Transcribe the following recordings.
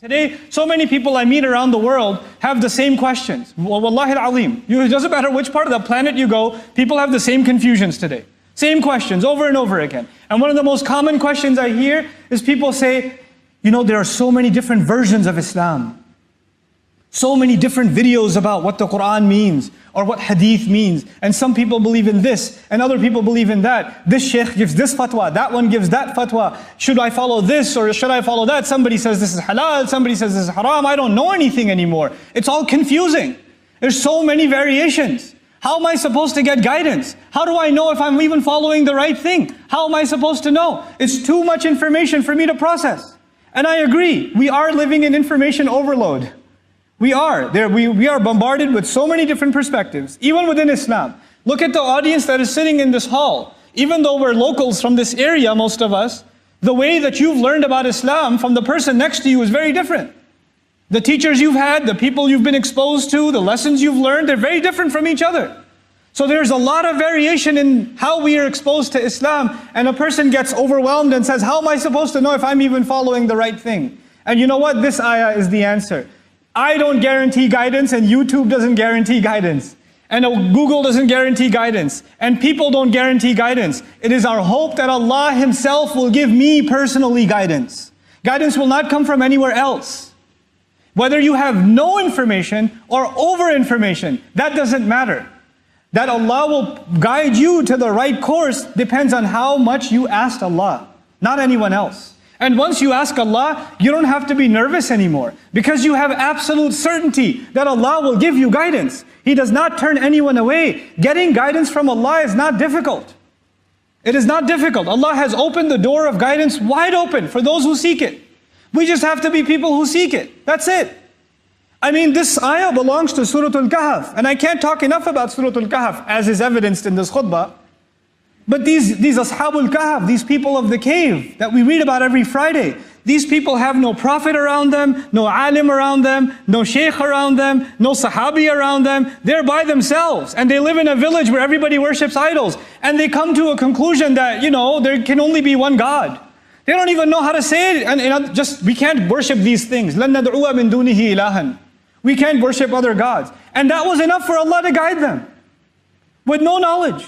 Today, so many people I meet around the world have the same questions. Wallahi al-Azim. It doesn't matter which part of the planet you go, people have the same confusions today. Same questions over and over again. And one of the most common questions I hear is people say, you know, there are so many different versions of Islam. So many different videos about what the Quran means or what hadith means. And some people believe in this and other people believe in that. This sheikh gives this fatwa, that one gives that fatwa. Should I follow this or should I follow that? Somebody says this is halal, somebody says this is haram. I don't know anything anymore. It's all confusing. There's so many variations. How am I supposed to get guidance? How do I know if I'm even following the right thing? How am I supposed to know? It's too much information for me to process. And I agree, we are living in information overload. We are. We are bombarded with so many different perspectives, even within Islam. Look at the audience that is sitting in this hall. Even though we're locals from this area, most of us, the way that you've learned about Islam from the person next to you is very different. The teachers you've had, the people you've been exposed to, the lessons you've learned, they're very different from each other. So there's a lot of variation in how we are exposed to Islam, and a person gets overwhelmed and says, how am I supposed to know if I'm even following the right thing? And you know what? This ayah is the answer. I don't guarantee guidance, and YouTube doesn't guarantee guidance. And Google doesn't guarantee guidance. And people don't guarantee guidance. It is our hope that Allah Himself will give me personally guidance. Guidance will not come from anywhere else. Whether you have no information or over information, that doesn't matter. That Allah will guide you to the right course depends on how much you asked Allah, not anyone else. And once you ask Allah, you don't have to be nervous anymore, because you have absolute certainty that Allah will give you guidance. He does not turn anyone away. Getting guidance from Allah is not difficult. It is not difficult. Allah has opened the door of guidance wide open for those who seek it. We just have to be people who seek it. That's it. I mean, this ayah belongs to Surah Al-Kahf, and I can't talk enough about Surah Al-Kahf, as is evidenced in this khutbah. But these Ashabul Kahf, these people of the cave that we read about every Friday, these people have no prophet around them, no alim around them, no sheikh around them, no sahabi around them. They're by themselves, and they live in a village where everybody worships idols. And they come to a conclusion that, you know, there can only be one God. They don't even know how to say it, and we can't worship these things. لَن نَدْعُوَ مِن دُونِهِ إِلَهًا. We can't worship other gods. And that was enough for Allah to guide them. With no knowledge.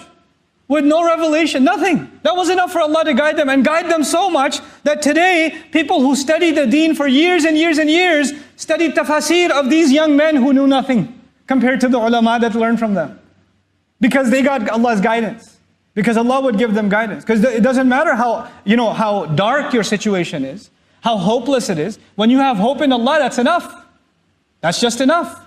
With no revelation, nothing. That was enough for Allah to guide them, and guide them so much that today, people who study the deen for years and years and years, study tafasir of these young men who knew nothing compared to the ulama that learned from them. Because they got Allah's guidance. Because Allah would give them guidance. Because it doesn't matter how dark your situation is, how hopeless it is. When you have hope in Allah, that's enough. That's just enough.